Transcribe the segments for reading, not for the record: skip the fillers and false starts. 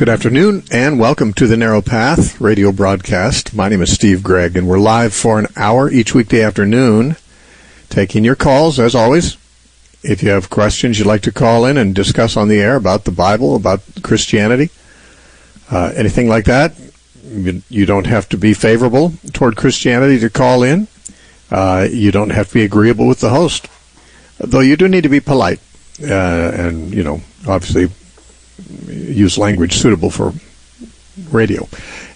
Good afternoon, and welcome to the Narrow Path radio broadcast. My name is Steve Gregg, and we're live for an hour each weekday afternoon, taking your calls, as always. If you have questions you'd like to call in and discuss on the air about the Bible, about Christianity, anything like that, you don't have to be favorable toward Christianity to call in. You don't have to be agreeable with the host, though you do need to be polite and, obviously use language suitable for radio.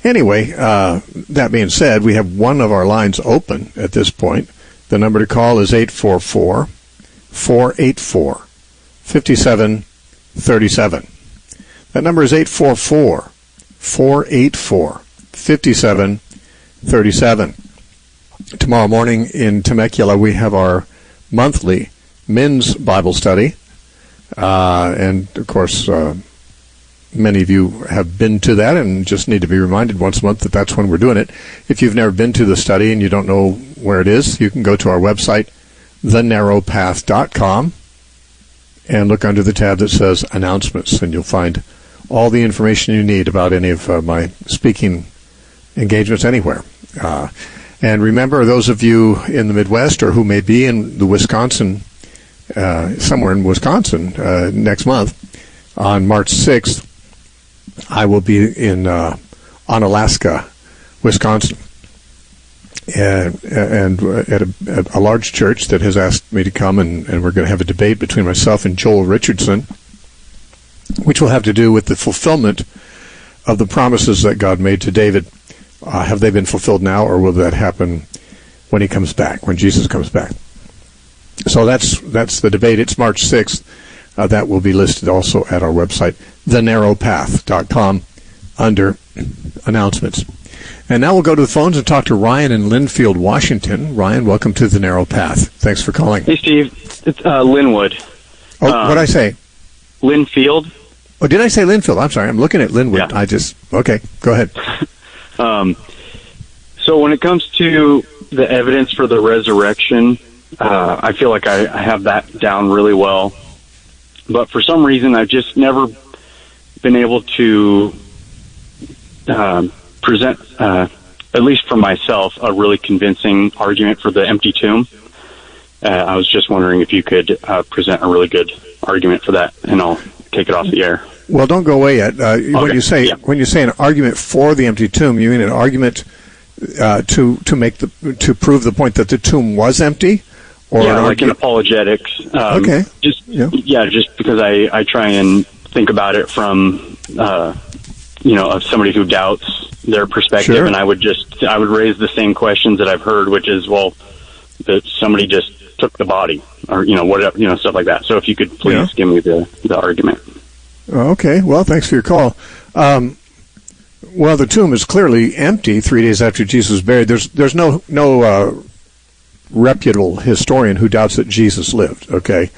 Anyway, that being said, we have one of our lines open at this point. The number to call is 844-484-5737. That number is 844-484-5737. Tomorrow morning in Temecula, we have our monthly men's Bible study. And, of course, many of you have been to that and just need to be reminded once a month that that's when we're doing it. If you've never been to the study and you don't know where it is, you can go to our website, thenarrowpath.com, and look under the tab that says Announcements, and you'll find all the information you need about any of my speaking engagements anywhere. And remember, those of you in the Midwest or who may be in the Wisconsin, somewhere in Wisconsin next month, on March 6th, I will be in Onalaska, Wisconsin, and at a large church that has asked me to come, and we're going to have a debate between myself and Joel Richardson, which will have to do with the fulfillment of the promises that God made to David. Have they been fulfilled now, or will that happen when he comes back, when Jesus comes back? So that's the debate. It's March 6th. That will be listed also at our website, thenarrowpath.com, under Announcements. And now we'll go to the phones and talk to Ryan in Linfield, Washington. Ryan, welcome to the Narrow Path. Thanks for calling. Hey, Steve. It's Linwood. Oh, what'd I say? Linfield. Oh, did I say Linfield? I'm sorry. I'm looking at Linwood. Yeah. Okay, go ahead. So when it comes to the evidence for the resurrection, I feel like I have that down really well. But for some reason, I've just never been able to present, at least for myself, a really convincing argument for the empty tomb. I was just wondering if you could present a really good argument for that, and I'll take it off the air. Well, don't go away yet. Okay. When you say an argument for the empty tomb, you mean an argument to prove the point that the tomb was empty? Or like in apologetics. Okay. Just because I try and think about it from, of somebody who doubts their perspective, sure. And I would raise the same questions that I've heard, which is, that somebody just took the body, or whatever, stuff like that. So if you could please give me the argument. Okay. Well, thanks for your call. The tomb is clearly empty 3 days after Jesus was buried. There's no reputable historian who doubts that Jesus lived, okay?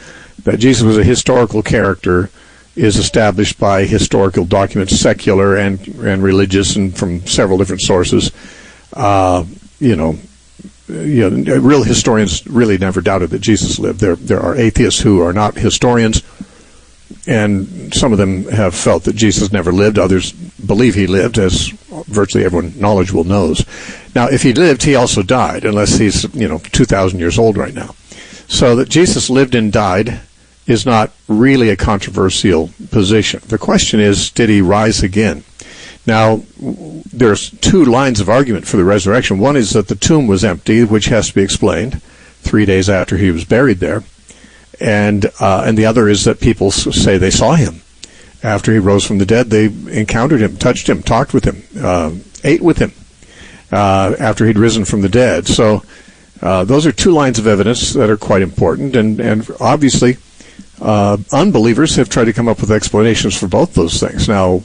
That Jesus was a historical character is established by historical documents, secular and religious, and from several different sources. Real historians really never doubted that Jesus lived. There are atheists who are not historians, and some of them have felt that Jesus never lived. Others believe he lived, as virtually everyone knowledgeable knows. Now, if he lived, he also died, unless he's, 2,000 years old right now. So that Jesus lived and died is not really a controversial position. The question is, did he rise again? Now, there's two lines of argument for the resurrection. One is that the tomb was empty, which has to be explained 3 days after he was buried there. And the other is that people say they saw him. After he rose from the dead, they encountered him, touched him, talked with him, ate with him after he'd risen from the dead. So those are two lines of evidence that are quite important. And obviously, unbelievers have tried to come up with explanations for both those things. Now,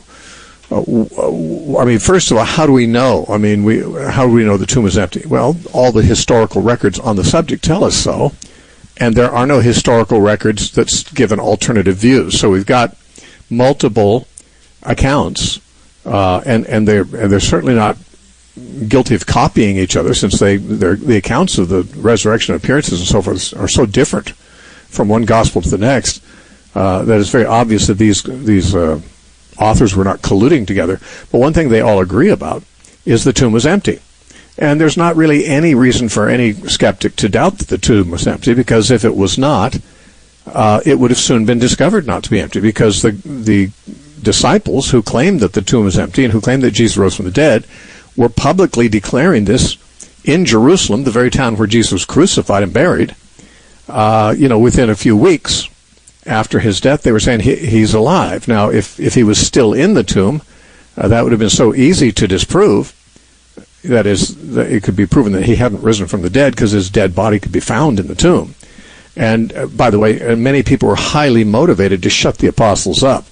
first of all, how do we know? How do we know the tomb is empty? Well, all the historical records on the subject tell us so. And there are no historical records that give an alternative view. So we've got multiple accounts, and they're certainly not guilty of copying each other, since the accounts of the resurrection appearances and so forth are so different from one gospel to the next that it's very obvious that these authors were not colluding together. But one thing they all agree about is the tomb was empty. And there's not really any reason for any skeptic to doubt that the tomb was empty, because if it was not, it would have soon been discovered not to be empty, because the disciples who claimed that the tomb was empty and who claimed that Jesus rose from the dead were publicly declaring this in Jerusalem, the very town where Jesus was crucified and buried. Within a few weeks after his death, they were saying he's alive. Now, if he was still in the tomb, that would have been so easy to disprove. That is, that it could be proven that he hadn't risen from the dead, because his dead body could be found in the tomb. And by the way, many people were highly motivated to shut the apostles up.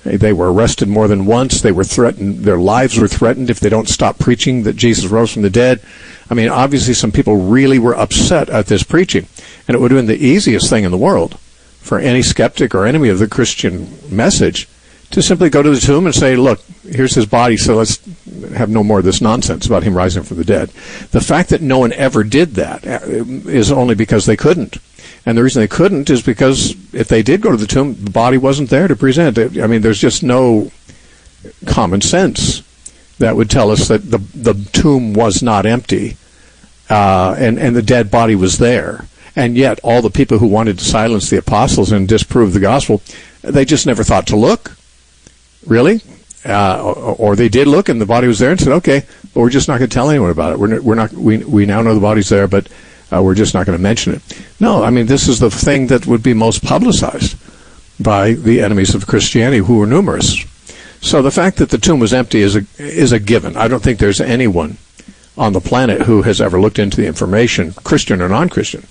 They were arrested more than once. They were threatened. Their lives were threatened if they don't stop preaching that Jesus rose from the dead. I mean, obviously some people really were upset at this preaching. And it would have been the easiest thing in the world for any skeptic or enemy of the Christian message to simply go to the tomb and say, look, here's his body, so let's have no more of this nonsense about him rising from the dead. The fact that no one ever did that is only because they couldn't. And the reason they couldn't is because if they did go to the tomb, the body wasn't there to present. I mean, there's just no common sense that would tell us that the tomb was not empty, and the dead body was there. And yet all the people who wanted to silence the apostles and disprove the gospel, they just never thought to look. Really? Or they did look and the body was there and said, okay, well, we're just not going to tell anyone about it. We now know the body's there, but we're just not going to mention it. No, I mean, this is the thing that would be most publicized by the enemies of Christianity, who were numerous. So the fact that the tomb was empty is a given. I don't think there's anyone on the planet who has ever looked into the information, Christian or non-Christian,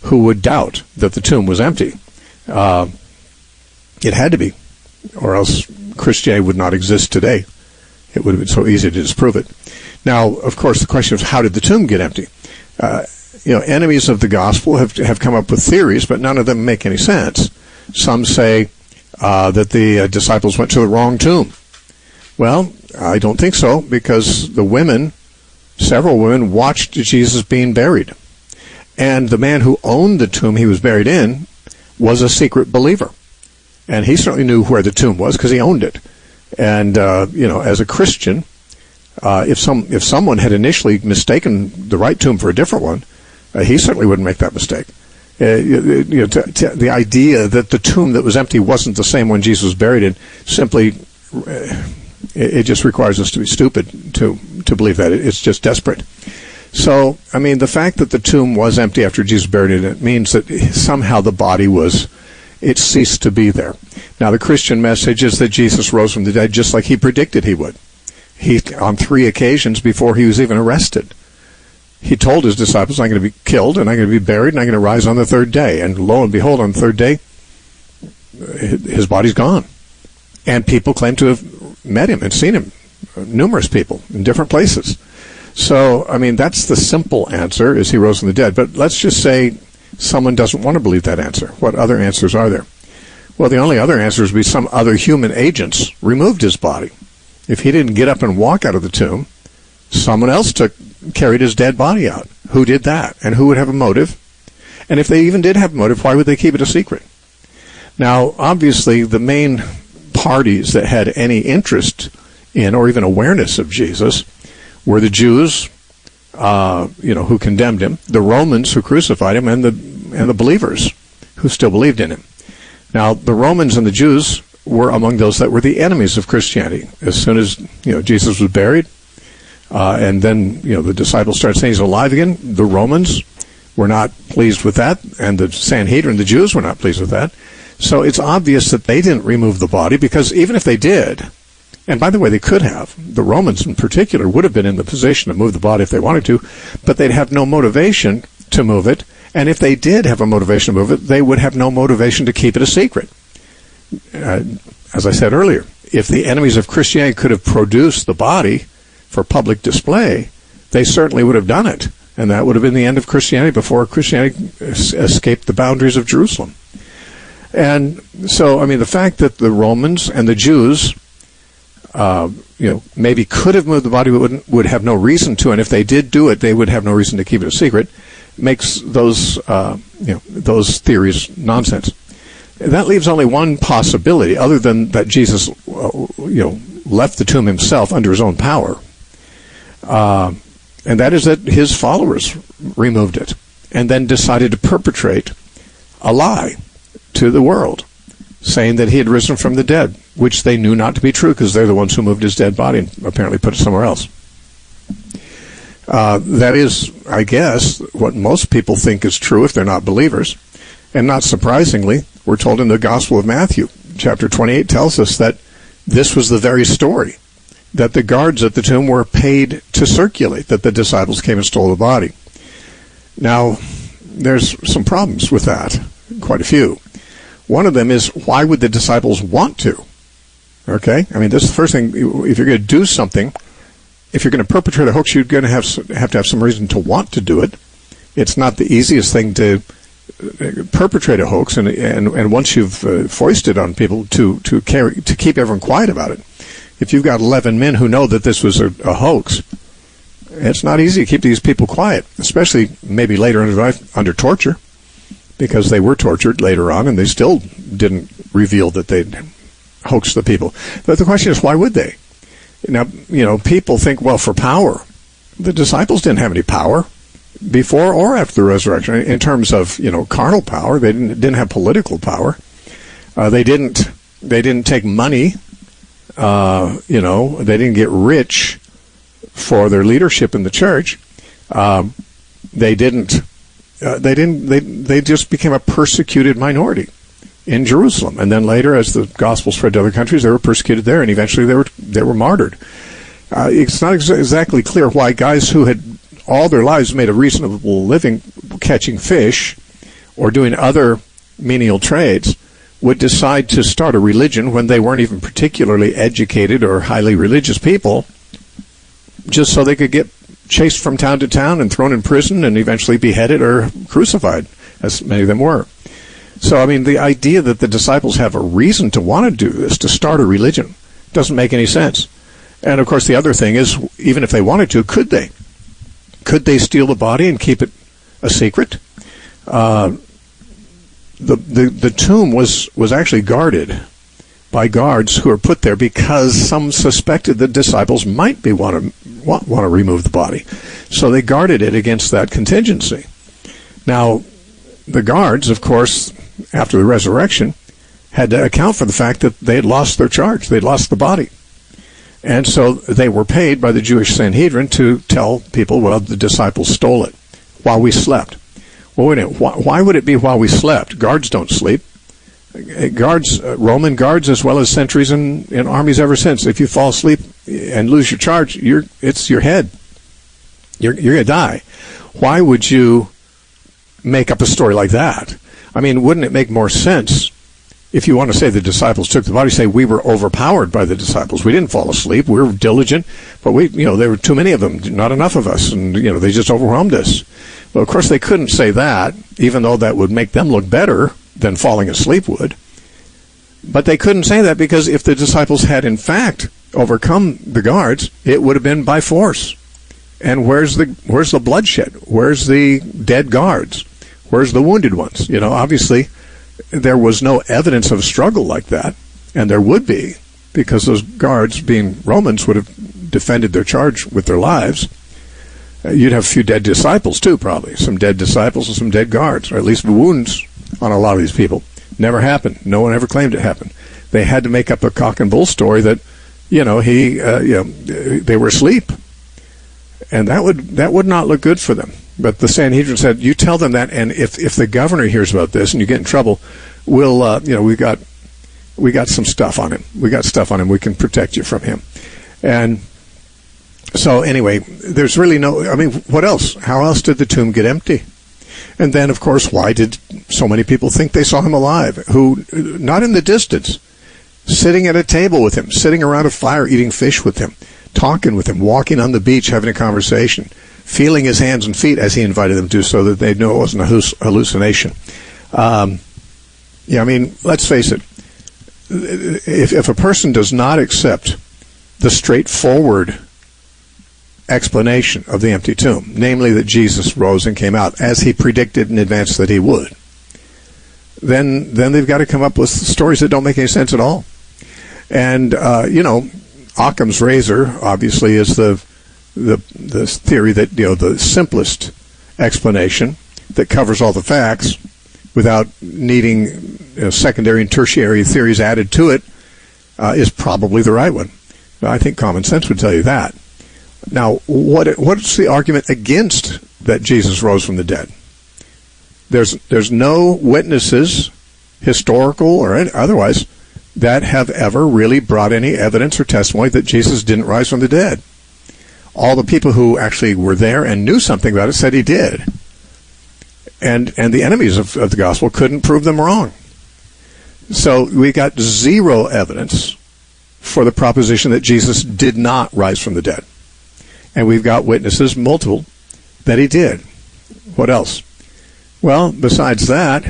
who would doubt that the tomb was empty. It had to be, or else Christianity would not exist today. It would have been so easy to disprove it. Now, of course, the question is, how did the tomb get empty? Enemies of the gospel have come up with theories, but none of them make any sense. Some say that the disciples went to the wrong tomb. Well, I don't think so, because several women watched Jesus being buried. And the man who owned the tomb he was buried in was a secret believer. And he certainly knew where the tomb was because he owned it. And, as a Christian, if someone had initially mistaken the right tomb for a different one, he certainly wouldn't make that mistake. The idea that the tomb that was empty wasn't the same one Jesus was buried in, simply, it just requires us to be stupid to believe that. It's just desperate. So, I mean, the fact that the tomb was empty after Jesus was buried in it means that somehow the body it ceased to be there. Now, the Christian message is that Jesus rose from the dead just like he predicted he would. On 3 occasions before he was even arrested, he told his disciples, I'm going to be killed, and I'm going to be buried, and I'm going to rise on the 3rd day. And lo and behold, on the 3rd day, his body's gone. And people claim to have met him and seen him, numerous people in different places. So, I mean, that's the simple answer, is he rose from the dead. But let's just say someone doesn't want to believe that answer. What other answers are there? Well, the only other answers would be some other human agents removed his body. If he didn't get up and walk out of the tomb, someone else carried his dead body out. Who did that? And who would have a motive? And if they even did have a motive, why would they keep it a secret? Now, obviously, the main parties that had any interest in or even awareness of Jesus were the Jews, who condemned him, the Romans who crucified him, and the believers who still believed in him. Now, the Romans and the Jews were among those that were the enemies of Christianity. As soon as Jesus was buried, and then the disciples started saying he's alive again, the Romans were not pleased with that, and the Sanhedrin, the Jews, were not pleased with that. So it's obvious that they didn't remove the body, because even if they did, and by the way, they could have, the Romans in particular would have been in the position to move the body if they wanted to, but they'd have no motivation to move it, and if they did have a motivation to move it, they would have no motivation to keep it a secret. As I said earlier, if the enemies of Christianity could have produced the body for public display, they certainly would have done it, and that would have been the end of Christianity before Christianity escaped the boundaries of Jerusalem. And so, I mean, the fact that the Romans and the Jews maybe could have moved the body, but would have no reason to, and if they did do it, they would have no reason to keep it a secret, makes those theories nonsense. that leaves only one possibility, other than that Jesus, left the tomb himself under his own power, and that is that his followers removed it and then decided to perpetrate a lie to the world, saying that he had risen from the dead, which they knew not to be true because they're the ones who moved his dead body and apparently put it somewhere else. That is, I guess, what most people think is true if they're not believers. And not surprisingly, we're told in the Gospel of Matthew, chapter 28 tells us that this was the very story, that the guards at the tomb were paid to circulate, that the disciples came and stole the body. Now, there's some problems with that, quite a few. One of them is, why would the disciples want to? Okay? I mean, this is the first thing. If you're going to do something, if you're going to perpetrate a hoax, you're going to have to have some reason to want to do it. It's not the easiest thing to perpetrate a hoax, and once you've foisted on people to keep everyone quiet about it. If you've got 11 men who know that this was a hoax, it's not easy to keep these people quiet, especially maybe later in life under torture, because they were tortured later on and they still didn't reveal that they'd hoaxed the people. But the question is, why would they? Now, people think, well, for power. The disciples didn't have any power before or after the resurrection in terms of, carnal power. They didn't have political power. They didn't take money. They didn't get rich for their leadership in the church. They just became a persecuted minority in Jerusalem, and then later, as the gospel spread to other countries, they were persecuted there, and eventually they were martyred. It's not exactly clear why guys who had all their lives made a reasonable living catching fish or doing other menial trades would decide to start a religion when they weren't even particularly educated or highly religious people, just so they could get chased from town to town and thrown in prison and eventually beheaded or crucified, as many of them were. So, I mean, the idea that the disciples have a reason to want to do this, to start a religion, doesn't make any sense. And, of course, the other thing is, even if they wanted to, could they? Could they steal the body and keep it a secret? The tomb was actually guarded by guards who were put there because some suspected the disciples might want to remove the body. So they guarded it against that contingency. Now, the guards, of course, after the resurrection, had to account for the fact that they had lost their charge. They'd lost the body. And so they were paid by the Jewish Sanhedrin to tell people, well, the disciples stole it while we slept. Well, wait a minute. Why would it be while we slept? Guards don't sleep. Guards, Roman guards, as well as sentries in armies ever since. If you fall asleep and lose your charge, it's your head. You're going to die. Why would you make up a story like that? I mean, wouldn't it make more sense if you want to say the disciples took the body? Say we were overpowered by the disciples. We didn't fall asleep. We were diligent, but there were too many of them, not enough of us, and they just overwhelmed us. Well, of course, they couldn't say that, even though that would make them look better than falling asleep would. But they couldn't say that because if the disciples had in fact overcome the guards, it would have been by force. And where's the bloodshed? Where's the dead guards? Where's the wounded ones? Obviously, there was no evidence of struggle like that, and there would be, because those guards, being Romans, would have defended their charge with their lives. You'd have a few dead disciples, too, probably. Some dead disciples and some dead guards, or at least wounds on a lot of these people. Never happened. No one ever claimed it happened. They had to make up a cock and bull story that, they were asleep. And that would not look good for them. But the Sanhedrin said, you tell them that, and if the governor hears about this and you get in trouble, we'll, we got some stuff on him. We got stuff on him. We can protect you from him. And so anyway, there's really what else? How else did the tomb get empty? And then, of course, why did so many people think they saw him alive? Who, not in the distance, sitting at a table with him, sitting around a fire, eating fish with him, talking with him, walking on the beach, having a conversation, feeling his hands and feet as he invited them to, so that they'd know it wasn't a hallucination. Let's face it. If a person does not accept the straightforward explanation of the empty tomb, namely that Jesus rose and came out as he predicted in advance that he would, then they've got to come up with stories that don't make any sense at all. And Occam's razor obviously is the theory that the simplest explanation that covers all the facts without needing secondary and tertiary theories added to it is probably the right one. I think common sense would tell you that. Now, what's the argument against that Jesus rose from the dead? There's no witnesses, historical or otherwise, that have ever really brought any evidence or testimony that Jesus didn't rise from the dead. All the people who actually were there and knew something about it said he did. And the enemies of the gospel couldn't prove them wrong. So we got zero evidence for the proposition that Jesus did not rise from the dead. And we've got witnesses, multiple, that he did. What else? Well, besides that,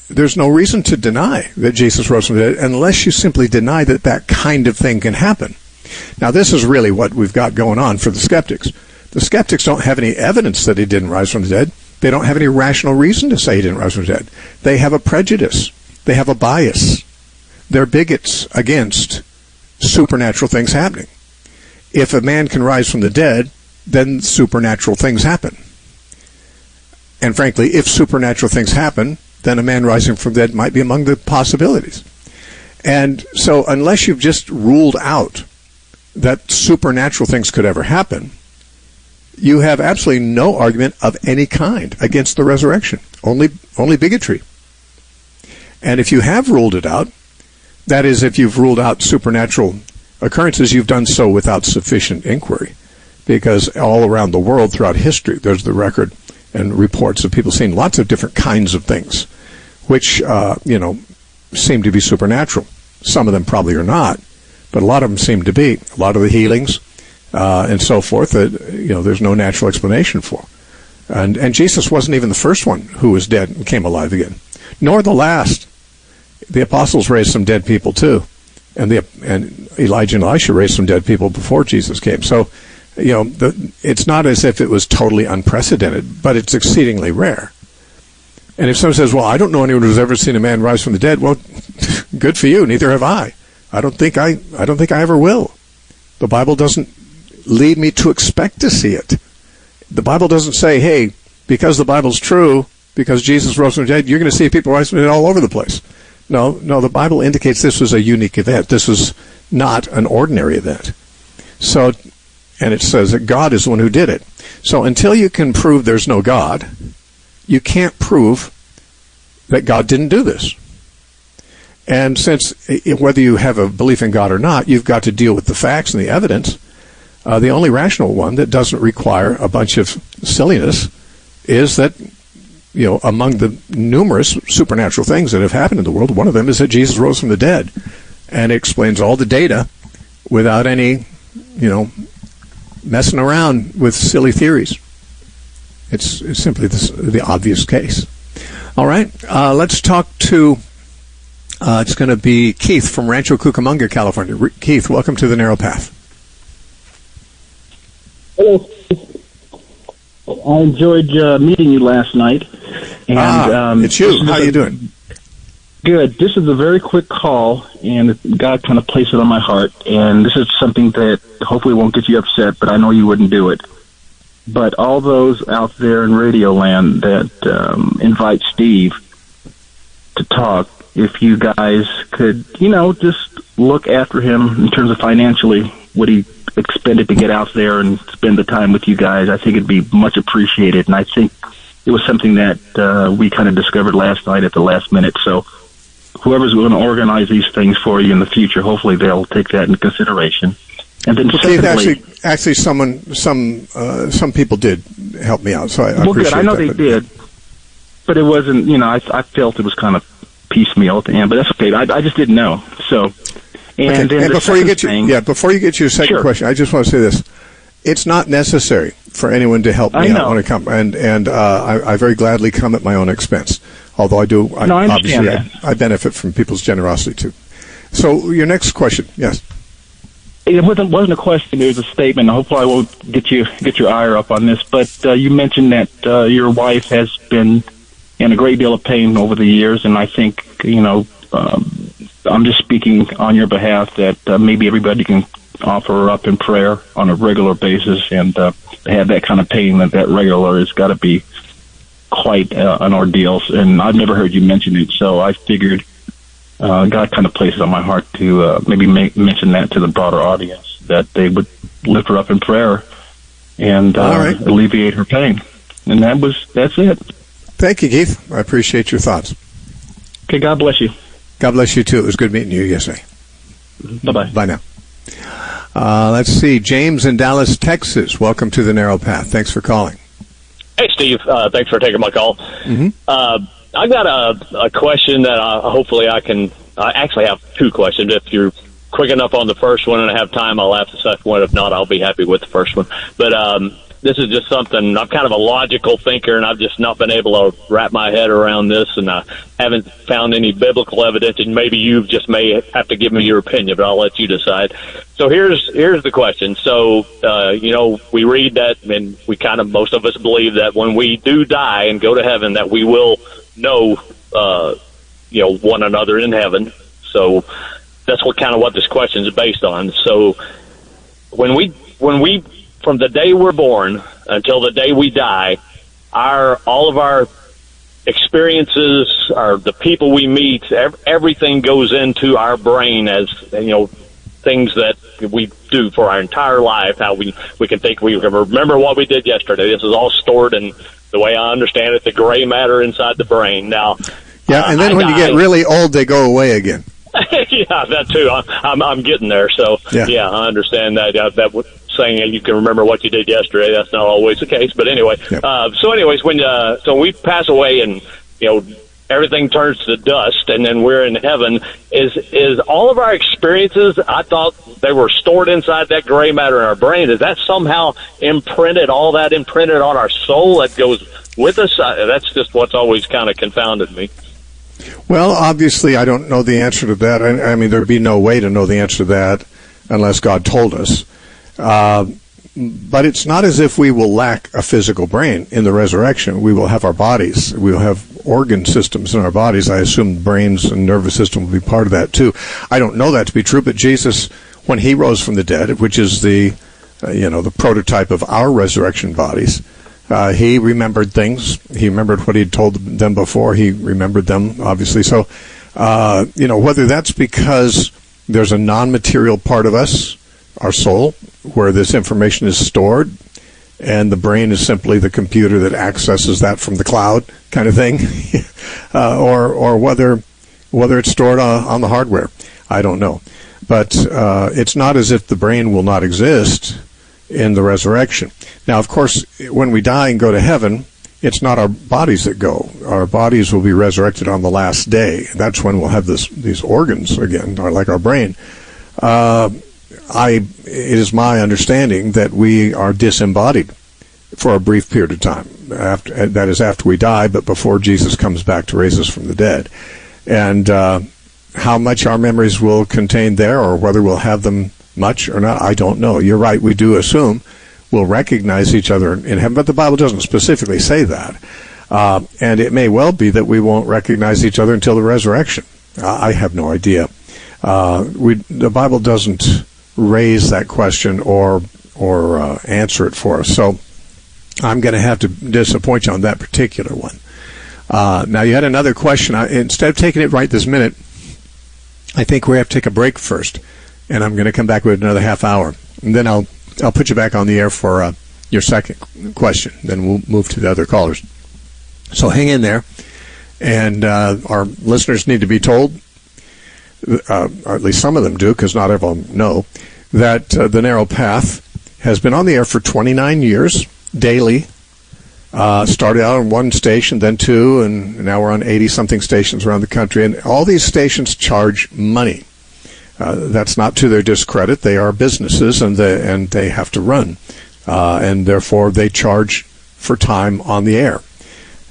there's no reason to deny that Jesus rose from the dead unless you simply deny that that kind of thing can happen. Now, this is really what we've got going on for the skeptics. The skeptics don't have any evidence that he didn't rise from the dead. They don't have any rational reason to say he didn't rise from the dead. They have a prejudice. They have a bias. They're bigots against supernatural things happening. If a man can rise from the dead, then supernatural things happen. And frankly, if supernatural things happen, then a man rising from the dead might be among the possibilities. And so unless you've just ruled out that supernatural things could ever happen, you have absolutely no argument of any kind against the resurrection, only bigotry. And if you have ruled it out, that is, if you've ruled out supernatural occurrences, you've done so without sufficient inquiry, because all around the world throughout history, there's the record and reports of people seeing lots of different kinds of things, which, seem to be supernatural. Some of them probably are not, but a lot of them seem to be. A lot of the healings and so forth, there's no natural explanation for. And Jesus wasn't even the first one who was dead and came alive again, nor the last. The apostles raised some dead people too, and Elijah and Elisha raised some dead people before Jesus came. So, it's not as if it was totally unprecedented, but it's exceedingly rare. And if someone says, well, I don't know anyone who's ever seen a man rise from the dead, well, good for you. Neither have I. I don't think I ever will. The Bible doesn't lead me to expect to see it. The Bible doesn't say, hey, because the Bible's true, because Jesus rose from the dead, you're going to see people rise from the dead all over the place. No, the Bible indicates this was a unique event. This was not an ordinary event. So, and it says that God is the one who did it. So until you can prove there's no God, you can't prove that God didn't do this. And since whether you have a belief in God or not, you've got to deal with the facts and the evidence. The only rational one that doesn't require a bunch of silliness is that, among the numerous supernatural things that have happened in the world, one of them is that Jesus rose from the dead. And it explains all the data without any, messing around with silly theories. It's simply the obvious case. All right, let's talk to, it's going to be Keith from Rancho Cucamonga, California. Keith, welcome to The Narrow Path. Hello. I enjoyed meeting you last night. And, it's you. How are you doing? Good. This is a very quick call, and God kind of placed it on my heart. And this is something that hopefully won't get you upset, but I know you wouldn't do it. But all those out there in Radio Land that invite Steve to talk, if you guys could, just look after him in terms of financially what he expended to get out there and spend the time with you guys, I think it'd be much appreciated. And I think it was something that we kind of discovered last night at the last minute. So whoever's going to organize these things for you in the future, hopefully they'll take that into consideration. And then secondly, actually, some people did help me out, so I appreciate good. I know that, they did, but it wasn't. I felt it was kind of piecemeal at the end, but that's okay. I just didn't know. So, and before you get to your second question, I just want to say this: it's not necessary for anyone to help me out when I come, and I very gladly come at my own expense. Although I benefit from people's generosity too. So, your next question, yes. It wasn't a question. It was a statement. Hopefully, I won't get your ire up on this. But you mentioned that your wife has been in a great deal of pain over the years, and I think I'm just speaking on your behalf that maybe everybody can offer her up in prayer on a regular basis, and have that kind of pain that regular has got to be quite an ordeal. And I've never heard you mention it, so I figured God kind of placed it on my heart to maybe mention that to the broader audience, that they would lift her up in prayer and alleviate her pain. And that's it. Thank you, Keith. I appreciate your thoughts. Okay, God bless you. God bless you, too. It was good meeting you yesterday. Bye-bye. Bye now. Let's see. James in Dallas, Texas. Welcome to the Narrow Path. Thanks for calling. Hey, Steve. Thanks for taking my call. Mm-hmm. I got a question that hopefully I can. I actually have two questions. If you're quick enough on the first one and I have time, I'll ask the second one. If not, I'll be happy with the first one. But this is just something. I'm kind of a logical thinker, and I've just not been able to wrap my head around this, and I haven't found any biblical evidence. And maybe you just may have to give me your opinion, but I'll let you decide. So here's the question. So we read that, and we kind of, most of us believe that when we do die and go to heaven, that we will know one another in heaven. So that's what this question is based on. So when we from the day we're born until the day we die, all of our experiences, the people we meet, everything goes into our brain as things that we do for our entire life. How we can think, we can remember what we did yesterday. This is all stored in, the way I understand it, the gray matter inside the brain. Now, and then when you get really old, they go away again. Yeah, that too. I'm getting there. So yeah I understand that. That saying you can remember what you did yesterday, that's not always the case. But anyway, so anyways, when we pass away and everything turns to dust, and then we're in heaven, is all of our experiences, I thought they were stored inside that gray matter in our brain. Is that somehow imprinted on our soul that goes with us? That's just what's always kind of confounded me. Well, obviously, I don't know the answer to that. I mean, there'd be no way to know the answer to that unless God told us. But it's not as if we will lack a physical brain in the resurrection. We will have our bodies. We will have organ systems in our bodies. I assume brains and nervous system will be part of that too. I don't know that to be true, but Jesus, when he rose from the dead, which is the prototype of our resurrection bodies, he remembered things. He remembered what he'd told them before. He remembered them, obviously. So, whether that's because there's a non-material part of us, our soul, where this information is stored, and the brain is simply the computer that accesses that from the cloud kind of thing, or whether it's stored on the hardware, I don't know. But it's not as if the brain will not exist in the resurrection. Now, of course, when we die and go to heaven, it's not our bodies that go. Our bodies will be resurrected on the last day. That's when we'll have these organs again, like our brain. It is my understanding that we are disembodied for a brief period of time. That is after we die, but before Jesus comes back to raise us from the dead. And how much our memories will contain there, or whether we'll have them much or not, I don't know. You're right, we do assume we'll recognize each other in heaven, but the Bible doesn't specifically say that. And it may well be that we won't recognize each other until the resurrection. I have no idea. The Bible doesn't raise that question or answer it for us. So I'm going to have to disappoint you on that particular one. Now, you had another question. Instead of taking it right this minute, I think we have to take a break first, and I'm going to come back with another half hour. And then I'll put you back on the air for your second question. Then we'll move to the other callers. So hang in there. And our listeners need to be told, or at least some of them do, because not everyone know, that The Narrow Path has been on the air for 29 years, daily. Started out on one station, then two, and now we're on 80-something stations around the country. And all these stations charge money. That's not to their discredit. They are businesses, and they have to run. And therefore, they charge for time on the air.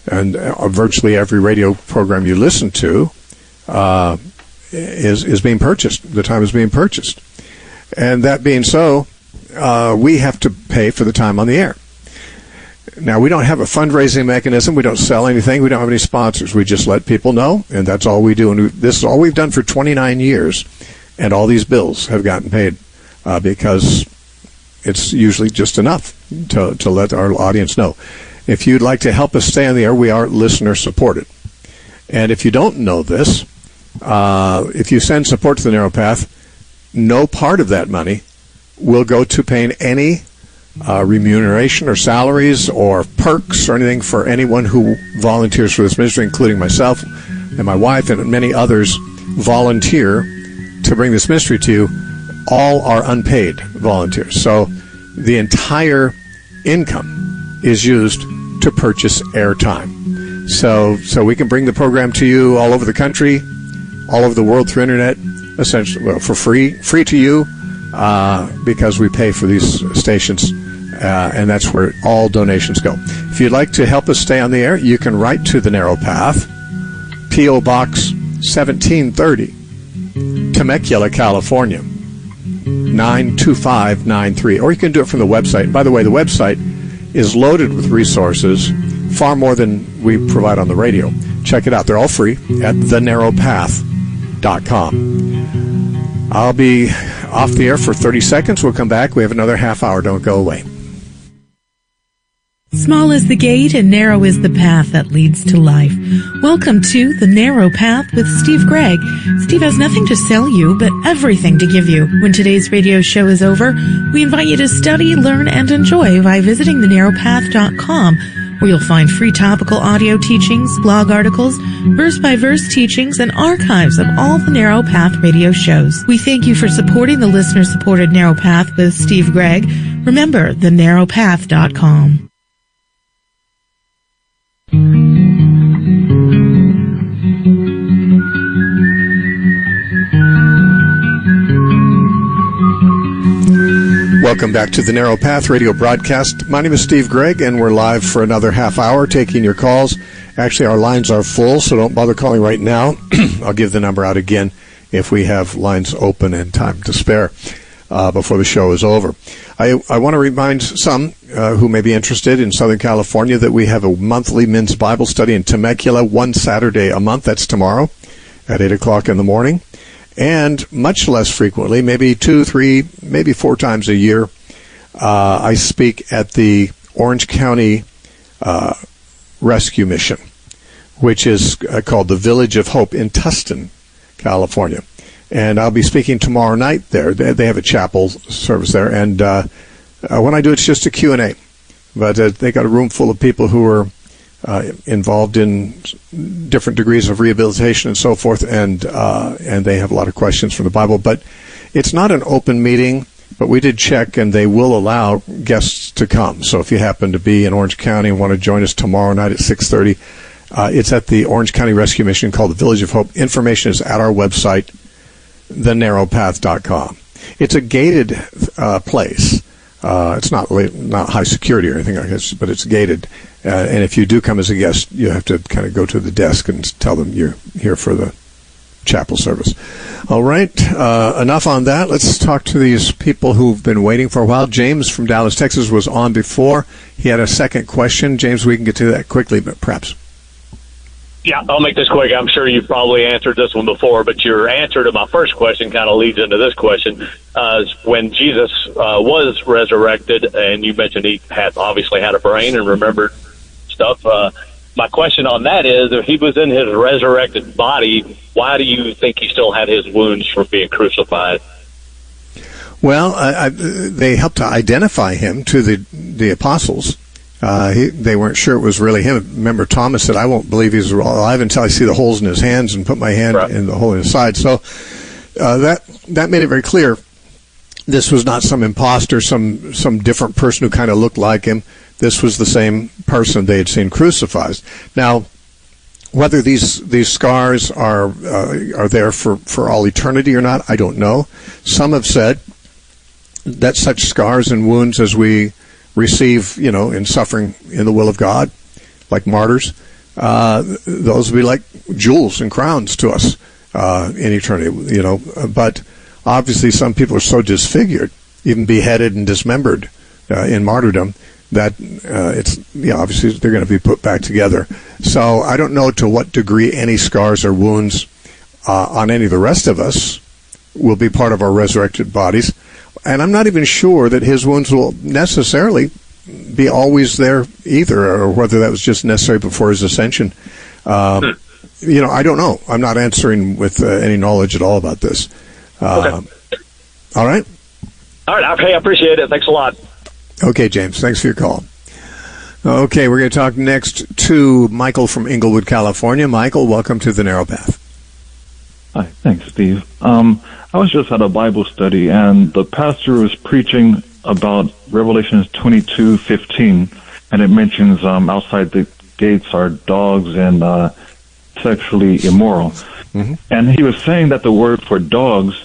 And virtually every radio program you listen to is being purchased. The time is being purchased. And that being so, we have to pay for the time on the air. Now, we don't have a fundraising mechanism. We don't sell anything. We don't have any sponsors. We just let people know, and that's all we do. And this is all we've done for 29 years, and all these bills have gotten paid because it's usually just enough to let our audience know. If you'd like to help us stay on the air, we are listener-supported. And if you don't know this, if you send support to the Narrow Path, no part of that money will go to paying any remuneration or salaries or perks or anything for anyone who volunteers for this ministry, including myself and my wife and many others volunteer to bring this ministry to you. All are unpaid volunteers. So the entire income is used to purchase airtime. So we can bring the program to you all over the country, all over the world through internet, essentially, for free to you, because we pay for these stations, and that's where all donations go. If you'd like to help us stay on the air, you can write to the Narrow Path, P.O. Box 1730, Temecula, California, 92593, or you can do it from the website. And by the way, the website is loaded with resources, far more than we provide on the radio. Check it out. They're all free at thenarrowpath.com. I'll be off the air for 30 seconds. We'll come back. We have another half hour. Don't go away. Small is the gate and narrow is the path that leads to life. Welcome to The Narrow Path with Steve Gregg. Steve has nothing to sell you, but everything to give you. When today's radio show is over, we invite you to study, learn, and enjoy by visiting thenarrowpath.com, where you'll find free topical audio teachings, blog articles, verse-by-verse teachings, and archives of all the Narrow Path radio shows. We thank you for supporting the listener-supported Narrow Path with Steve Gregg. Remember, thenarrowpath.com. Welcome back to the Narrow Path radio broadcast. My name is Steve Gregg, and we're live for another half hour taking your calls. Actually, our lines are full, so don't bother calling right now. I'll give the number out again if we have lines open and time to spare before the show is over. I want to remind some who may be interested in Southern California that we have a monthly men's Bible study in Temecula, one Saturday a month. That's tomorrow at 8 o'clock in the morning. And much less frequently, maybe 2, 3, maybe 4 times a year, I speak at the Orange County Rescue Mission, which is called the Village of Hope in Tustin, California. And I'll be speaking tomorrow night there. They have a chapel service there. And when I do, it's just a Q&A. But they got a room full of people who are involved in different degrees of rehabilitation and so forth, and they have a lot of questions from the Bible. But it's not an open meeting, but we did check, and they will allow guests to come. So if you happen to be in Orange County and want to join us tomorrow night at 6:30, it's at the Orange County Rescue Mission called the Village of Hope. Information is at our website, thenarrowpath.com. It's a gated place. It's not high security or anything like this, but it's gated. And if you do come as a guest, you have to kind of go to the desk and tell them you're here for the chapel service. All right, enough on that. Let's talk to these people who've been waiting for a while. James from Dallas, Texas was on before. He had a second question. James, we can get to that quickly, but perhaps. Yeah, I'll make this quick. I'm sure you've probably answered this one before, but your answer to my first question kind of leads into this question. When Jesus was resurrected, and you mentioned he obviously had a brain and remembered stuff, my question on that is, if he was in his resurrected body, why do you think he still had his wounds from being crucified? Well, they helped to identify him to the apostles. They weren't sure it was really him. Remember, Thomas said, I won't believe he's alive until I see the holes in his hands and put my hand in the hole in his side. So that made it very clear this was not some imposter, some different person who kind of looked like him. This was the same person they had seen crucified. Now, whether these scars are there for all eternity or not, I don't know. Some have said that such scars and wounds as we receive, in suffering in the will of God, like martyrs, those will be like jewels and crowns to us in eternity, But obviously some people are so disfigured, even beheaded and dismembered in martyrdom, that obviously they're going to be put back together. So I don't know to what degree any scars or wounds on any of the rest of us will be part of our resurrected bodies. And I'm not even sure that his wounds will necessarily be always there either, or whether that was just necessary before his ascension. I don't know. I'm not answering with any knowledge at all about this. Okay. All right? All right. Hey, I appreciate it. Thanks a lot. Okay, James. Thanks for your call. Okay, we're going to talk next to Michael from Inglewood, California. Michael, welcome to the Narrow Path. Hi. Thanks, Steve. I was just at a Bible study, and the pastor was preaching about Revelation 22:15, and it mentions outside the gates are dogs and sexually immoral. Mm-hmm. And he was saying that the word for dogs,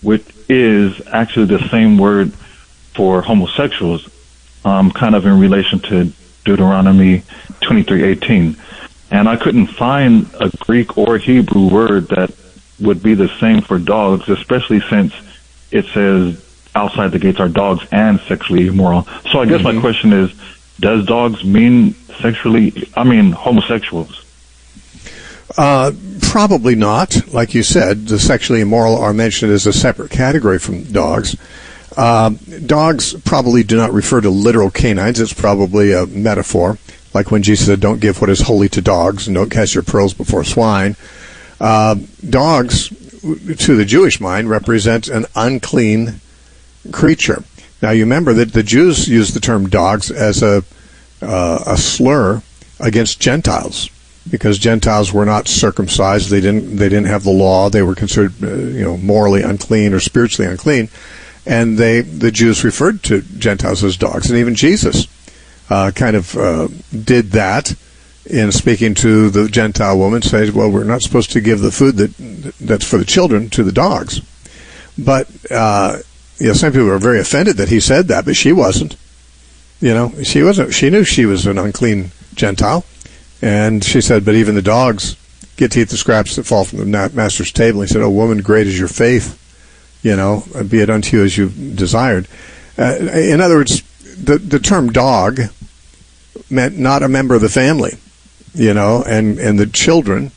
which is actually the same word for homosexuals, kind of in relation to Deuteronomy 23:18. And I couldn't find a Greek or Hebrew word that would be the same for dogs, especially since it says outside the gates are dogs and sexually immoral. So I guess my question is, does dogs mean homosexuals? Probably not. Like you said, the sexually immoral are mentioned as a separate category from dogs. Dogs probably do not refer to literal canines. It's probably a metaphor, like when Jesus said, don't give what is holy to dogs and don't cast your pearls before swine. Dogs, to the Jewish mind, represent an unclean creature. Now, you remember that the Jews used the term dogs as a slur against Gentiles, because Gentiles were not circumcised. They didn't have the law. They were considered morally unclean or spiritually unclean, and the Jews referred to Gentiles as dogs. And even Jesus did that in speaking to the Gentile woman, saying, well, we're not supposed to give the food that's for the children to the dogs. But some people are very offended that he said that, but she wasn't. She wasn't. She knew she was an unclean Gentile, and she said, but even the dogs get to eat the scraps that fall from the master's table. He said, oh, woman, great is your faith, be it unto you as you desired. In other words, the term dog meant not a member of the family, and the children,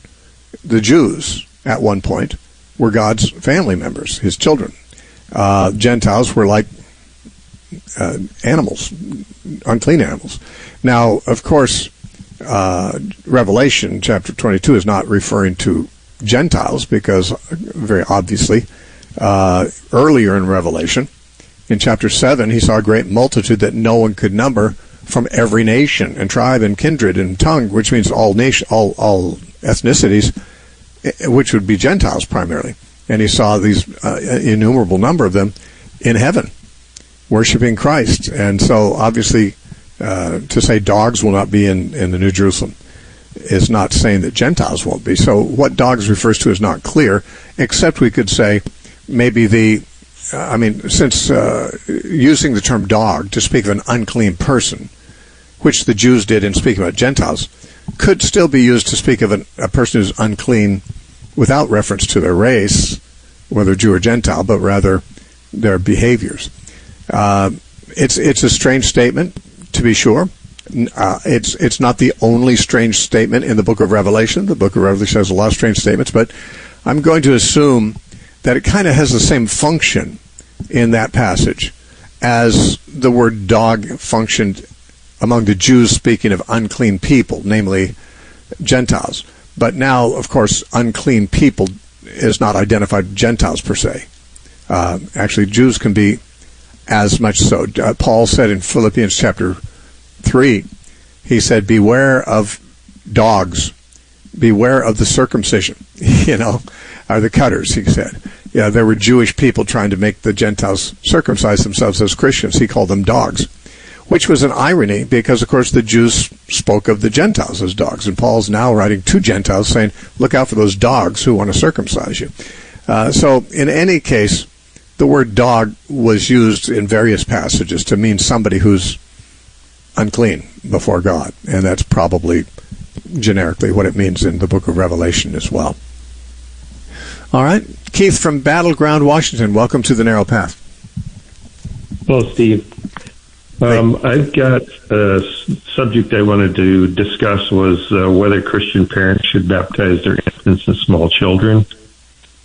the Jews, at one point, were God's family members, his children. Gentiles were like animals, unclean animals. Now, of course, Revelation chapter 22 is not referring to Gentiles, because very obviously, earlier in Revelation, in chapter 7, he saw a great multitude that no one could number, from every nation and tribe and kindred and tongue, which means all ethnicities, which would be Gentiles primarily. And he saw these innumerable number of them in heaven, worshiping Christ. And so, obviously, to say dogs will not be in the New Jerusalem is not saying that Gentiles won't be. So what dogs refers to is not clear, except we could say maybe since using the term dog to speak of an unclean person, which the Jews did in speaking about Gentiles, could still be used to speak of a person who's unclean without reference to their race, whether Jew or Gentile, but rather their behaviors. It's a strange statement, to be sure. It's not the only strange statement in the book of Revelation. The book of Revelation has a lot of strange statements, but I'm going to assume that it kind of has the same function in that passage as the word dog functioned among the Jews speaking of unclean people, namely Gentiles. But now, of course, unclean people is not identified with Gentiles per se. Actually, Jews can be as much so. Paul said in Philippians chapter 3, he said, beware of dogs, beware of the circumcision, or the cutters, he said. Yeah, there were Jewish people trying to make the Gentiles circumcise themselves as Christians. He called them dogs, which was an irony because, of course, the Jews spoke of the Gentiles as dogs. And Paul's now writing to Gentiles saying, look out for those dogs who want to circumcise you. So in any case, the word dog was used in various passages to mean somebody who's unclean before God. And that's probably generically what it means in the book of Revelation as well. All right. Keith from Battleground, Washington. Welcome to the Narrow Path. Hello, Steve. I've got a subject I wanted to discuss was whether Christian parents should baptize their infants and small children.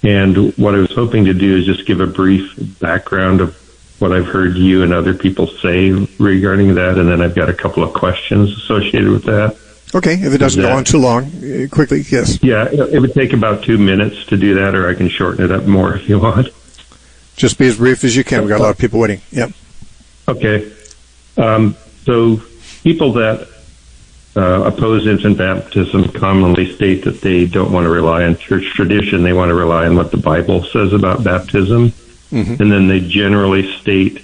And what I was hoping to do is just give a brief background of what I've heard you and other people say regarding that, and then I've got a couple of questions associated with that. Okay, if it doesn't go on too long, quickly, yes. Yeah, it would take about 2 minutes to do that, or I can shorten it up more if you want. Just be as brief as you can. We've got a lot of people waiting. Yep. Okay. So people that oppose infant baptism commonly state that they don't want to rely on church tradition. They want to rely on what the Bible says about baptism. Mm-hmm. And then they generally state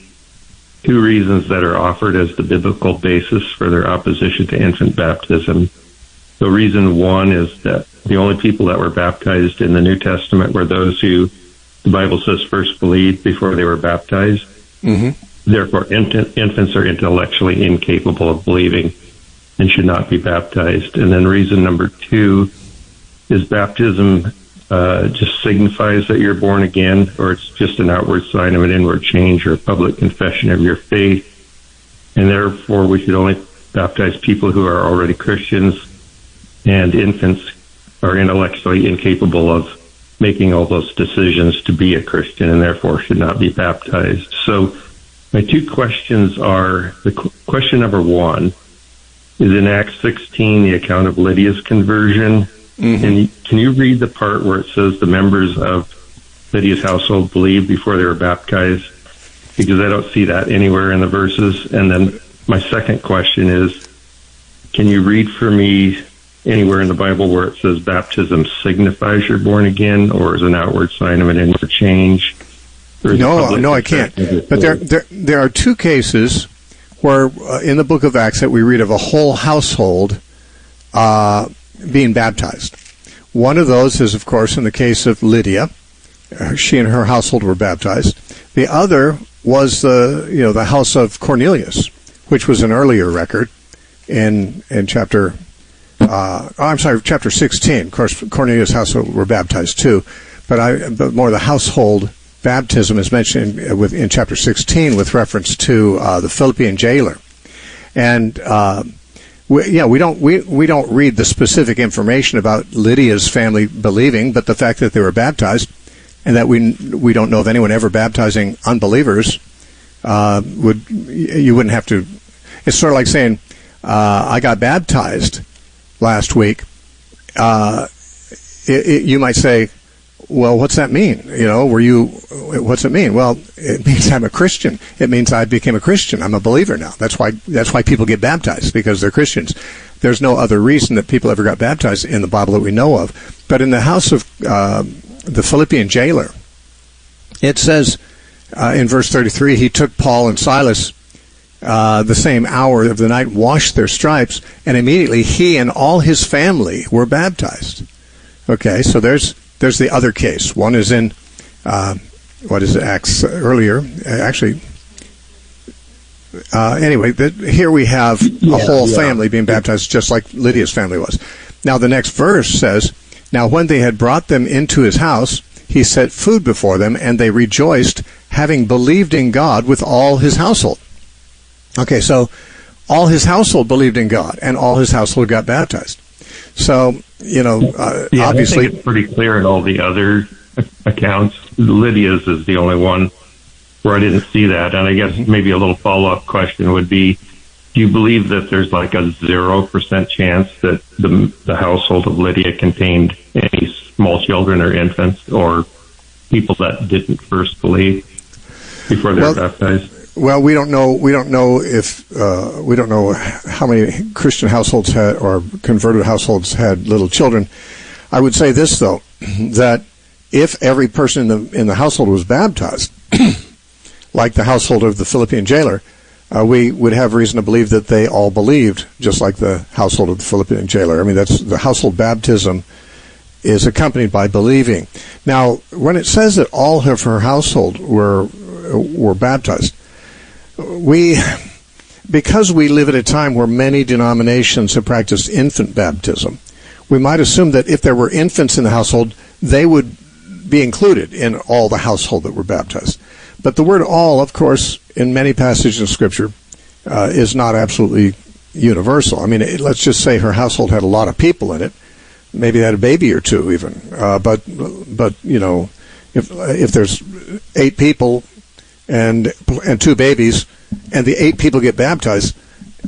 2 reasons that are offered as the biblical basis for their opposition to infant baptism. So reason 1 is that the only people that were baptized in the New Testament were those who the Bible says first believed before they were baptized. Mm-hmm. Therefore, infants are intellectually incapable of believing and should not be baptized. And then reason number 2 is baptism just signifies that you're born again, or it's just an outward sign of an inward change or a public confession of your faith. And therefore, we should only baptize people who are already Christians, and infants are intellectually incapable of making all those decisions to be a Christian and therefore should not be baptized. So my 2 questions are, question number 1 is in Acts 16, the account of Lydia's conversion. Mm-hmm. And can you read the part where it says the members of Lydia's household believed before they were baptized? Because I don't see that anywhere in the verses. And then my second question is, can you read for me anywhere in the Bible where it says baptism signifies you're born again, or is an outward sign of an inward change? No, I can't. But there are 2 cases where in the book of Acts that we read of a whole household being baptized. One of those is, of course, in the case of Lydia. She and her household were baptized. The other was the house of Cornelius, which was an earlier record in chapter 16. Of course, Cornelius' household were baptized too, but more the household baptism is mentioned in chapter 16 with reference to the Philippian jailer, and we don't read the specific information about Lydia's family believing, but the fact that they were baptized, and that we don't know of anyone ever baptizing unbelievers, you wouldn't have to. It's sort of like saying, I got baptized last week. You might say, well, what's that mean? What's it mean? Well, it means I'm a Christian. It means I became a Christian. I'm a believer now. That's why people get baptized, because they're Christians. There's no other reason that people ever got baptized in the Bible that we know of. But in the house of the Philippian jailer, it says in verse 33, he took Paul and Silas the same hour of the night, washed their stripes, and immediately he and all his family were baptized. Okay, so there's the other case. One is in, Acts earlier, actually. Anyway, here we have a whole family being baptized, just like Lydia's family was. Now, the next verse says, now when they had brought them into his house, he set food before them, and they rejoiced, having believed in God with all his household. Okay, so all his household believed in God, and all his household got baptized. So, obviously, I think it's pretty clear in all the other accounts. Lydia's is the only one where I didn't see that. And I guess maybe a little follow-up question would be, do you believe that there's like a 0% chance that the household of Lydia contained any small children or infants or people that didn't first believe before they were baptized? Well, we don't know how many Christian households had, or converted households had little children. I would say this, though, that if every person in the household was baptized, like the household of the Philippian jailer, we would have reason to believe that they all believed, just like the household of the Philippian jailer. I mean, that's the household baptism is accompanied by believing. Now, when it says that all of her household were baptized, because we live at a time where many denominations have practiced infant baptism, we might assume that if there were infants in the household, they would be included in all the household that were baptized. But the word all, of course, in many passages of Scripture, is not absolutely universal. I mean, let's just say her household had a lot of people in it. Maybe they had a baby or two even. But you know, if there's 8 people and 2 babies, and the 8 people get baptized,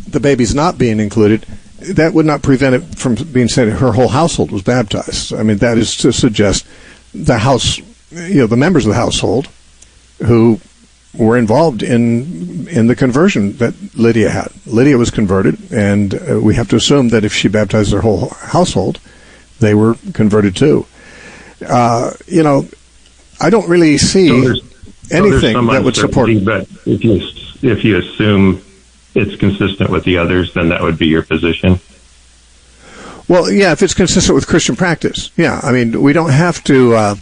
the baby's not being included, that would not prevent it from being said her whole household was baptized. I mean, that is to suggest the house, you know, the members of the household who were involved in the conversion that Lydia had. Lydia was converted, and we have to assume that if she baptized their whole household, they were converted too. You know, I don't really see anything that would support. But if you assume it's consistent with the others, then that would be your position. Well, yeah, if it's consistent with Christian practice, yeah. I mean, we don't have to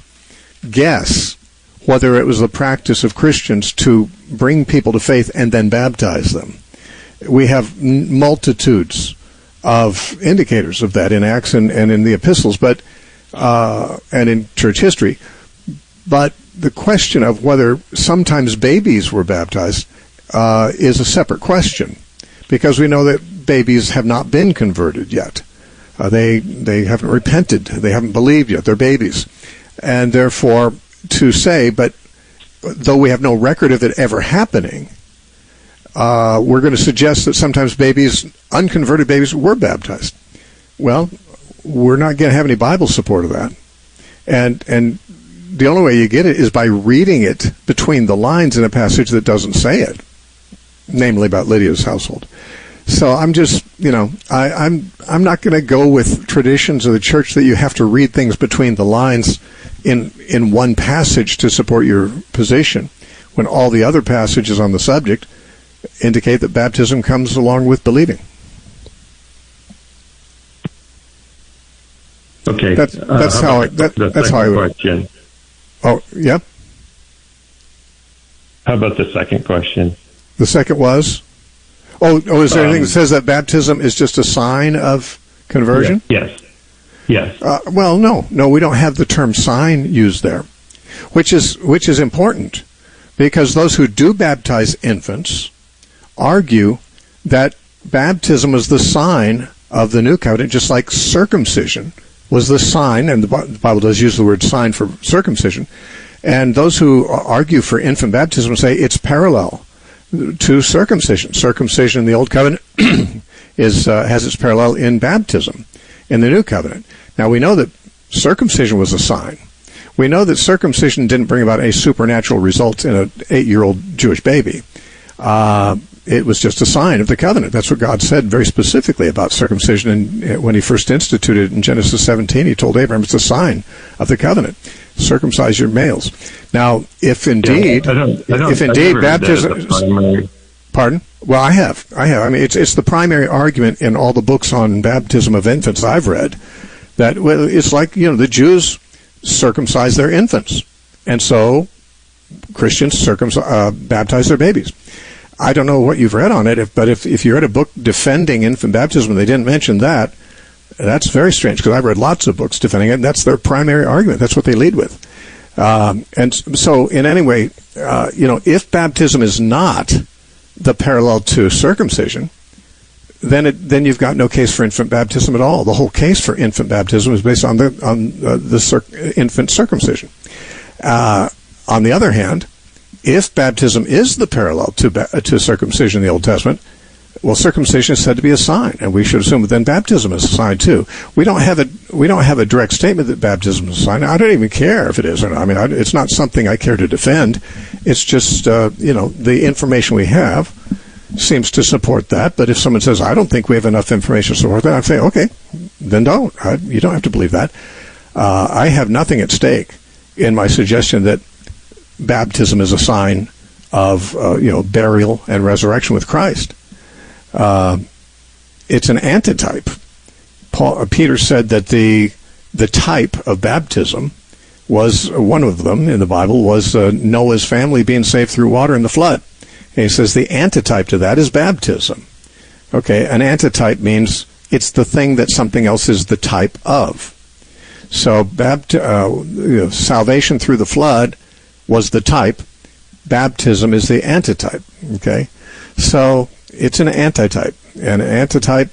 guess whether it was the practice of Christians to bring people to faith and then baptize them. We have multitudes of indicators of that in Acts and in the epistles, but and in church history. But the question of whether sometimes babies were baptized is a separate question, because we know that babies have not been converted yet. They haven't repented. They haven't believed yet. They're babies. And therefore, to say, but though we have no record of it ever happening, we're going to suggest that sometimes babies, unconverted babies, were baptized. Well, we're not going to have any Bible support of that. And the only way you get it is by reading it between the lines in a passage that doesn't say it, namely about Lydia's household. So I'm just, you know, I'm not going to go with traditions of the church that you have to read things between the lines in one passage to support your position, when all the other passages on the subject indicate that baptism comes along with believing. Okay, that's how I would. Question. Oh, yeah. How about the second question? The second was? Oh, is there anything that says that baptism is just a sign of conversion? Yes. Well, no, we don't have the term sign used there, which is important, because those who do baptize infants argue that baptism is the sign of the new covenant, just like circumcision was the sign, and the Bible does use the word sign for circumcision. And those who argue for infant baptism say it's parallel to circumcision. Circumcision in the Old Covenant has its parallel in baptism in the New Covenant. Now, we know that circumcision was a sign. We know that circumcision didn't bring about a supernatural result in an 8-year-old Jewish baby. It was just a sign of the covenant. That's what God said very specifically about circumcision. And when he first instituted it in Genesis 17, he told Abraham it's a sign of the covenant. Circumcise your males. Now, if indeed baptism, pardon? Well, I have. I mean, it's the primary argument in all the books on baptism of infants I've read. That it's like, you know, the Jews circumcise their infants, and so Christians baptize their babies. I don't know what you've read on it, but if you read a book defending infant baptism and they didn't mention that, that's very strange, because I've read lots of books defending it, and that's their primary argument. That's what they lead with. And so, in any way, you know, if baptism is not the parallel to circumcision, then you've got no case for infant baptism at all. The whole case for infant baptism is based on the infant circumcision. On the other hand, if baptism is the parallel to circumcision in the Old Testament, well, circumcision is said to be a sign, and we should assume that then baptism is a sign too. We don't have a direct statement that baptism is a sign. I don't even care if it is or not. I mean, it's not something I care to defend. It's just you know, the information we have seems to support that. But if someone says, I don't think we have enough information to support that, I'd say, okay, then don't. You don't have to believe that. I have nothing at stake in my suggestion that baptism is a sign of you know, burial and resurrection with Christ. It's an antitype. Peter said that the type of baptism was, one of them in the Bible was Noah's family being saved through water in the flood. And he says the antitype to that is baptism. Okay, an antitype means it's the thing that something else is the type of. So salvation through the flood was the type. Baptism is the antitype. Okay, so it's an antitype, and an antitype.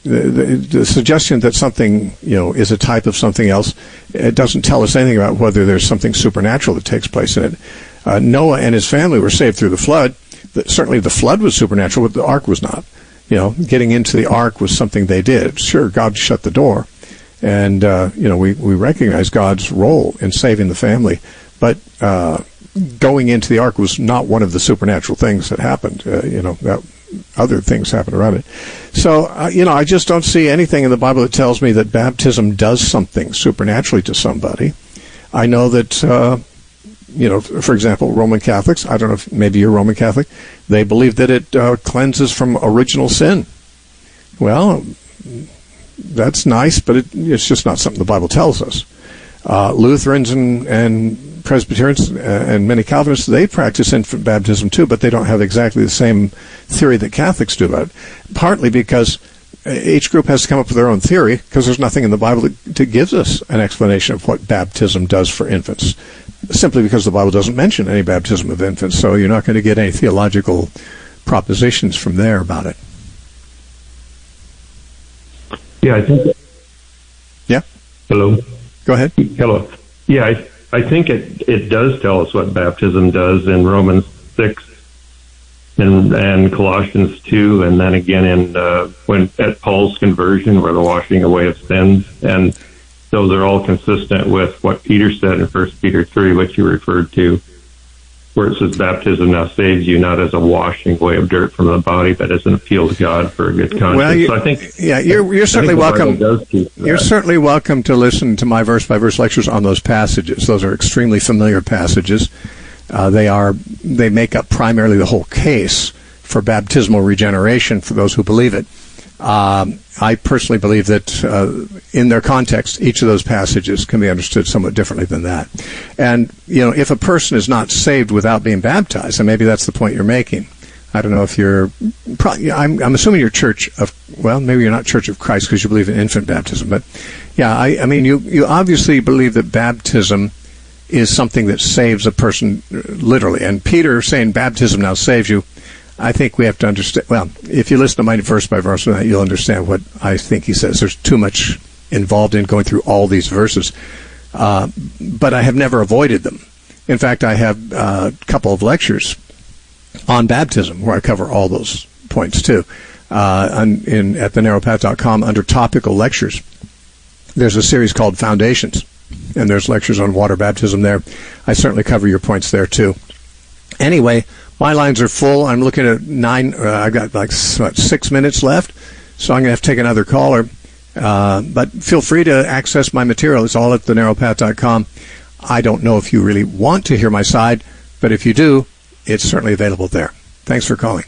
The suggestion that something is a type of something else, it doesn't tell us anything about whether there's something supernatural that takes place in it. Noah and his family were saved through the flood. Certainly the flood was supernatural, but the ark was not. Getting into the ark was something they did. Sure, God shut the door, and we recognize God's role in saving the family, but going into the ark was not one of the supernatural things that happened. That other things happened around it. So I just don't see anything in the Bible that tells me that baptism does something supernaturally to somebody. I know that for example, Roman Catholics, I don't know if maybe you're Roman Catholic, they believe that it cleanses from original sin. Well, that's nice, but it's just not something the Bible tells us. Lutherans and Presbyterians and many Calvinists, they practice infant baptism too, but they don't have exactly the same theory that Catholics do about it. Partly because each group has to come up with their own theory, because there's nothing in the Bible that gives us an explanation of what baptism does for infants. Simply because the Bible doesn't mention any baptism of infants, so you're not going to get any theological propositions from there about it. Yeah, I think. Yeah. Hello. Go ahead. Hello. Yeah, I think it does tell us what baptism does in Romans 6 and Colossians 2, and then again in when at Paul's conversion, where the washing away of sins, and those are all consistent with what Peter said in 1 Peter 3, which you referred to, where it says baptism now saves you not as a washing away of dirt from the body, but as an appeal to God for a good conscience. Well, so I think, you're certainly welcome. You're certainly welcome to listen to my verse-by-verse lectures on those passages. Those are extremely familiar passages. They make up primarily the whole case for baptismal regeneration for those who believe it. I personally believe that in their context, each of those passages can be understood somewhat differently than that. And, if a person is not saved without being baptized, and maybe that's the point you're making. I don't know if you're, I'm assuming you're maybe you're not Church of Christ because you believe in infant baptism. But, yeah, I mean, you obviously believe that baptism is something that saves a person literally. And Peter saying baptism now saves you, I think we have to understand. Well, if you listen to my verse by verse, you'll understand what I think he says. There's too much involved in going through all these verses, but I have never avoided them. In fact, I have a couple of lectures on baptism where I cover all those points too. At thenarrowpath.com under topical lectures, there's a series called Foundations, and there's lectures on water baptism there. I certainly cover your points there too. Anyway, my lines are full. I'm looking at 9. I've got 6 minutes left, so I'm going to have to take another caller. But feel free to access my material. It's all at thenarrowpath.com. I don't know if you really want to hear my side, but if you do, it's certainly available there. Thanks for calling.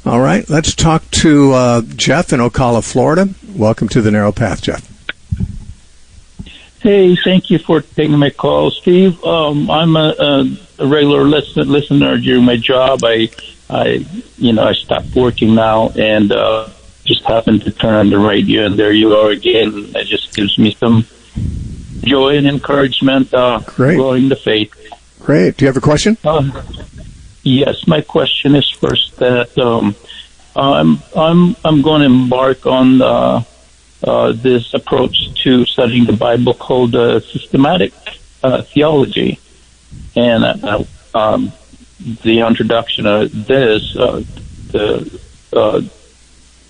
All right, let's talk to Jeff in Ocala, Florida. Welcome to the Narrow Path, Jeff. Hey, thank you for taking my call, Steve. I'm a regular listener during my job. I stopped working now and just happened to turn on the radio, and there you are again. It just gives me some joy and encouragement. Great. Growing the faith. Great. Do you have a question? Yes, my question is first that I'm going to embark on this approach to studying the Bible called systematic theology, and the introduction of this, the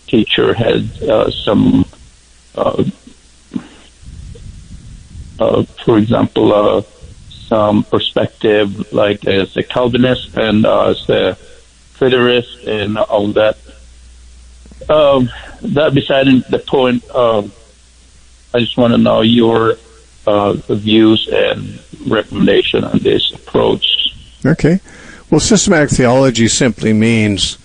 teacher had some, for example, some perspective like as a Calvinist and as a Preterist and all that. That beside the point, I just want to know your views and recommendation on this approach. Okay. Well, systematic theology simply means,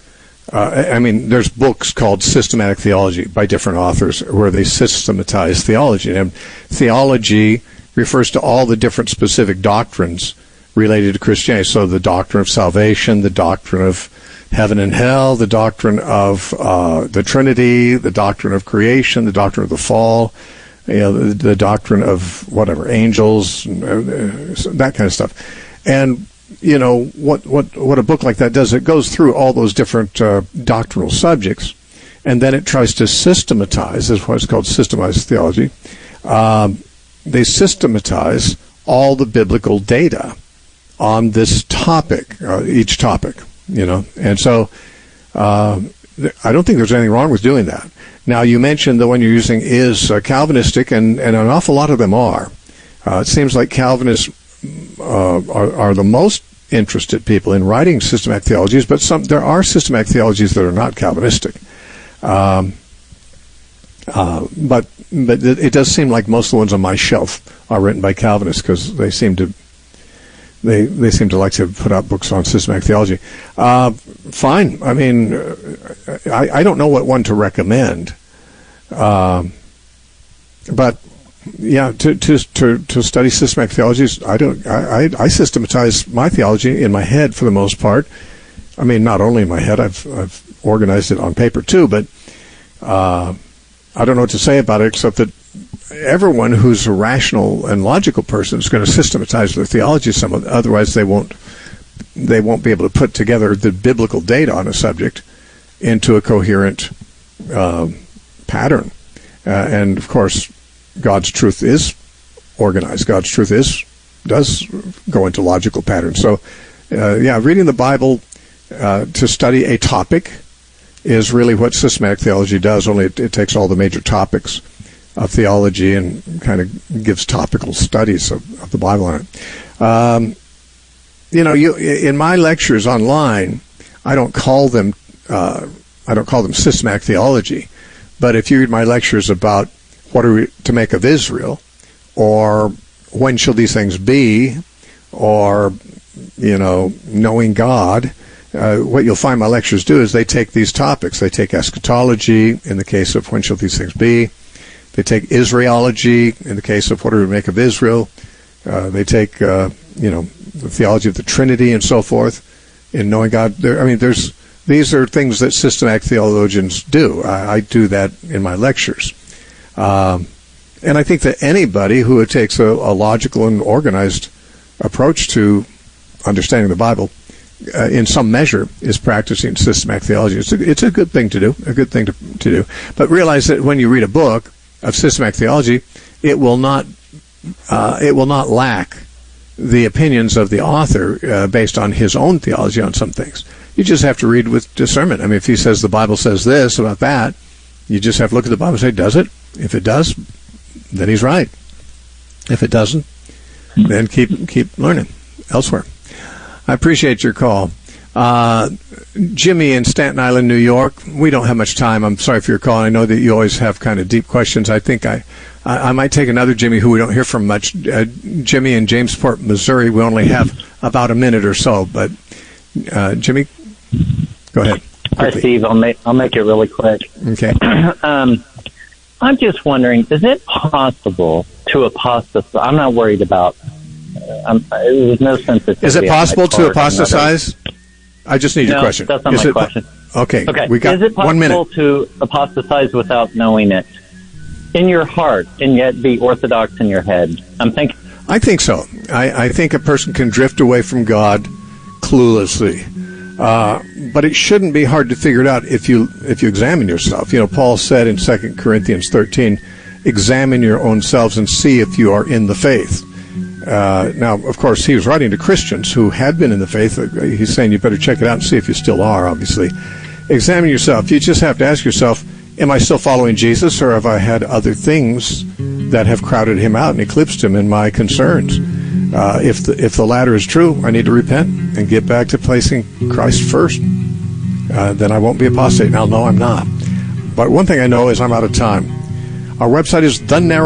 there's books called Systematic Theology by different authors where they systematize theology. And theology refers to all the different specific doctrines related to Christianity. So the doctrine of salvation, the doctrine of heaven and hell, the doctrine of the Trinity, the doctrine of creation, the doctrine of the fall, the doctrine of whatever, angels, that kind of stuff. And what a book like that does, it goes through all those different doctrinal subjects, and then it tries to systematize, is what's called systemized theology. They systematize all the biblical data on this topic, each topic, and so I don't think there's anything wrong with doing that. Now, you mentioned the one you're using is Calvinistic, and an awful lot of them are. It seems like Calvinists are the most interested people in writing systematic theologies, but there are systematic theologies that are not Calvinistic. But it does seem like most of the ones on my shelf are written by Calvinists, because they seem to like to put out books on systematic theology. Fine. I mean, I don't know what one to recommend, but yeah, to study systematic theologies, I systematize my theology in my head for the most part. I mean, not only in my head, I've organized it on paper too, but I don't know what to say about it, except that everyone who's a rational and logical person is going to systematize their theology somewhat. Otherwise, they won't be able to put together the biblical data on a subject into a coherent pattern. And of course, God's truth is organized. God's truth does go into logical patterns. So, reading the Bible to study a topic is really what systematic theology does. Only it takes all the major topics of theology and kind of gives topical studies of the Bible on it. In my lectures online, I don't call them systematic theology. But if you read my lectures about what are we to make of Israel, or when shall these things be, or knowing God, what you'll find my lectures do is they take these topics. They take eschatology in the case of when shall these things be. They take Israelology in the case of what are we to make of Israel. They take the theology of the Trinity and so forth in knowing God. These are things that systematic theologians do. I do that in my lectures. And I think that anybody who takes a logical and organized approach to understanding the Bible, in some measure, is practicing systematic theology. It's a good thing to do, to do. But realize that when you read a book of systematic theology, it will not lack the opinions of the author based on his own theology on some things. You just have to read with discernment. I mean, if he says the Bible says this about that, you just have to look at the Bible and say, does it? If it does, then he's right. If it doesn't, then keep learning elsewhere. I appreciate your call. Jimmy in Staten Island, New York. We don't have much time. I'm sorry for your call. I know that you always have kind of deep questions. I think I might take another Jimmy who we don't hear from much. Jimmy in Jamesport, Missouri. We only have about a minute or so. But Jimmy, go ahead. Hi, Steve. I'll make it really quick. Okay. I'm just wondering, is it possible to apostatize? I'm not worried about. There's no sense. Is it possible to apostatize? I just need your question. That's not my question. Okay. We got 1 minute. Is it possible to apostatize without knowing it in your heart and yet be orthodox in your head? I think so. I think a person can drift away from God cluelessly. But it shouldn't be hard to figure it out if you examine yourself. Paul said in 2 Corinthians 13, examine your own selves and see if you are in the faith. Now, of course, he was writing to Christians who had been in the faith. He's saying you better check it out and see if you still are, obviously. Examine yourself. You just have to ask yourself, am I still following Jesus, or have I had other things that have crowded him out and eclipsed him in my concerns? If the latter is true, I need to repent and get back to placing Christ first. Then I won't be apostate. Now, no, I'm not. But one thing I know is I'm out of time. Our website is The Narrow